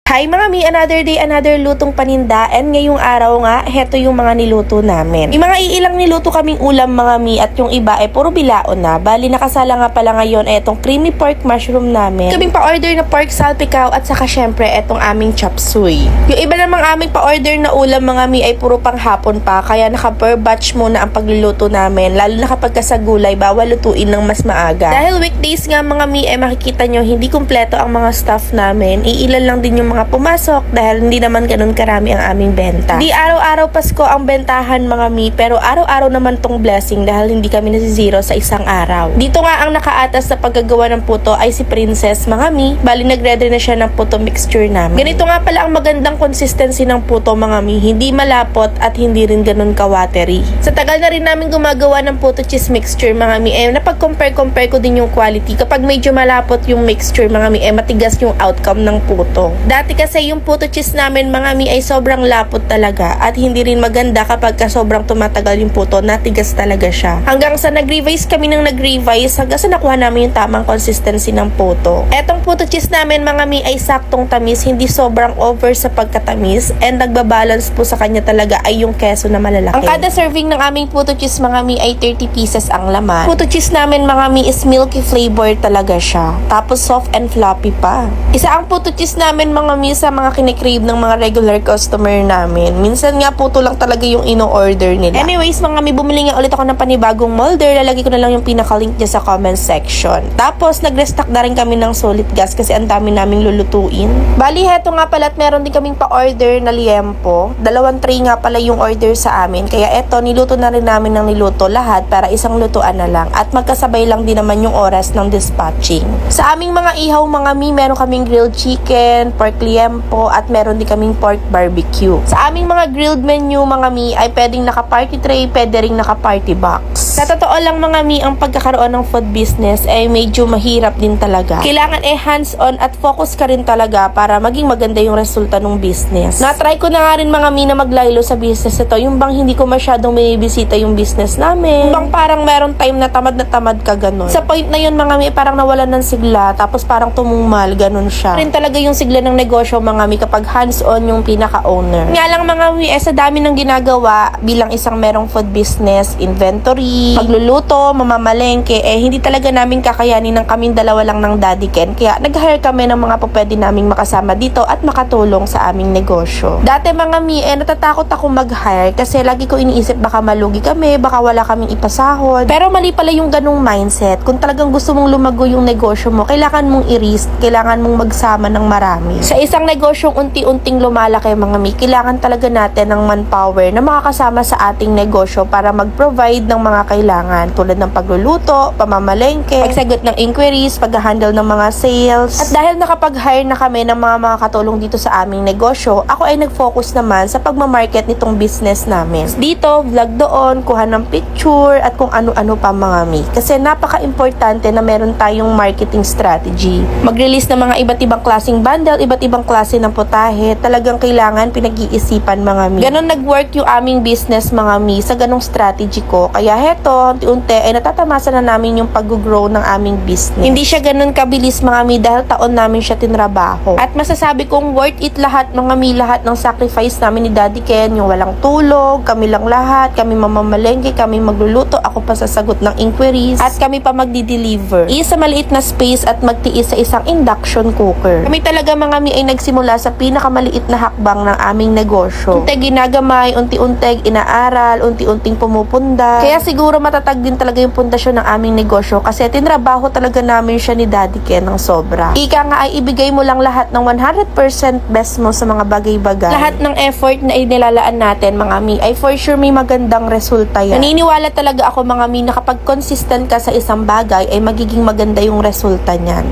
Hi mga mi, another day, another lutong paninda, and ngayong araw nga, heto yung mga niluto namin. Yung mga iilang niluto kaming ulam mga mi, at yung iba ay puro bilaon na. Bali nakasala nga pala ngayon ay itong creamy pork mushroom namin. Kaming pa-order na pork salpicao at saka syempre itong aming chop suey. Yung iba namang aming pa-order na ulam mga mi ay puro pang hapon pa, kaya naka-per batch muna ang pagluluto namin, lalo na kapag sa gulay, bawal lutuin ng mas maaga. Dahil weekdays nga mga mi ay makikita nyo hindi kumpleto ang mga staff namin, iilan lang din yung mga pumasok dahil hindi naman ganun karami ang aming benta. Di araw-araw Pasko ang bentahan mga mi, pero araw-araw naman tong blessing dahil hindi kami nasizero sa isang araw. Dito nga ang nakaatas sa paggagawa ng puto ay si Princess mga mi, bali nagready na siya ng puto mixture namin. Ganito nga pala ang magandang consistency ng puto mga mi, hindi malapot at hindi rin ganun ka-watery. Sa tagal na rin namin gumagawa ng puto cheese mixture mga mi, napag-compare ko din yung quality. Kapag medyo malapot yung mixture mga mi, matigas yung outcome ng puto. Dati kasi yung puto cheese namin mga mi ay sobrang lapot talaga at hindi rin maganda kapag sobrang tumatagal yung puto, natigas talaga siya. Hanggang sa nag-revise kami ng nag-revise hanggang sa nakuha namin yung tamang consistency ng puto. Etong puto cheese namin mga mi ay saktong tamis, hindi sobrang over sa pagkatamis, and nagbabalance po sa kanya talaga ay yung keso na malalaki. Ang kada serving ng aming puto cheese mga mi ay 30 pieces ang laman. Puto cheese namin mga mi is milky flavor talaga siya. Tapos soft and floppy pa. Isa ang puto cheese namin mga mi sa mga kinikrave ng mga regular customer namin. Minsan nga puto lang talaga yung ino-order nila. Anyways mga mi, bumili nga ulit ako ng panibagong molder. Lalagay ko na lang yung pinaka-link niya sa comment section. Tapos nag-restock na rin kami ng solid gas kasi ang dami naming lulutuin. Bali heto nga pala at meron din kaming pa-order na liempo. 2 tray nga pala yung order sa amin. Kaya eto, niluto na rin namin ng niluto lahat para isang lutuan na lang. At magkasabay lang din naman yung oras ng dispatching. Sa aming mga ihaw mga mi, meron kaming grilled chicken, pork liempo, at meron din kaming pork barbecue. Sa aming mga grilled menu mga mi ay pwedeng naka-party tray, pwede ring naka-party box. Sa totoo lang mga mi, ang pagkakaroon ng food business ay medyo mahirap din talaga. Kailangan hands-on at focus ka rin talaga para maging maganda yung resulta ng business. Na-try ko na nga rin mga mi na maglaylo sa business ito, yung bang hindi ko masyadong binibisita yung business namin. Yung bang parang meron time na tamad ka ganun. Sa point na yun mga mi, parang nawalan ng sigla, tapos parang tumumal, ganun siya. Rin talaga yung sigla ng negosyo mga mi kapag hands-on yung pinaka-owner. Nga lang mga mi, sa dami ng ginagawa bilang isang merong food business, inventory, magluluto, mamamalengke, hindi talaga namin kakayanin ng kaming dalawa lang ng Daddy Ken. Kaya nag-hire kami ng mga pwede naming makasama dito at makatulong sa aming negosyo. Dati mga mi, natatakot ako mag-hire kasi lagi ko iniisip baka malugi kami, baka wala kaming ipasahod. Pero mali pala yung ganung mindset. Kung talagang gusto mong lumago yung negosyo mo, kailangan mong i-risk, kailangan mong magsama ng marami. Sa isang negosyong unti-unting lumalaki mga mi, kailangan talaga natin ng manpower na makakasama sa ating negosyo para mag-provide ng mga kailangan tulad ng pagluluto, pamamalengke, pagsagot ng inquiries, pag-handle ng mga sales. At dahil nakapag-hire na kami ng mga katulong dito sa aming negosyo, ako ay nag-focus naman sa pagmamarket nitong business namin. Dito, vlog doon, kuha ng picture, at kung ano-ano pa mga mi. Kasi napaka-importante na meron tayong marketing strategy. Mag-release ng mga iba't ibang klaseng bundle, iba't ibang klase ng putahe, talagang kailangan pinag-iisipan mga mi. Ganon nag-work yung aming business mga mi sa ganong strategy ko. Kaya heto, unti-unti ay natatamasa na namin yung pag-grow ng aming business. Hindi siya ganon kabilis mga mi dahil taon namin siya tinrabaho. At masasabi kong worth it lahat mga mi, lahat ng sacrifice namin ni Daddy Ken, yung walang tulog, kami lang lahat, kami mamamalengke, kami magluluto, ako pa sasagot ng inquiries, at kami pa magdi-deliver. Isa maliit na space at magtiis sa isang induction cooker. Kami talaga mga mi ay nagsimula sa pinakamaliit na hakbang ng aming negosyo. Unti ginagamay, unti-unti inaaral, unti-unting pumupunda. Kaya siguro matatag din talaga yung pundasyon ng aming negosyo kasi tinrabaho talaga namin siya ni Daddy Ken ng sobra. Ika nga ay ibigay mo lang lahat ng 100% best mo sa mga bagay-bagay. Lahat ng effort na inilalaan natin mga mi ay for sure may magandang resulta yan. Naniniwala talaga ako mga mi na kapag consistent ka sa isang bagay ay magiging maganda yung resulta niyan.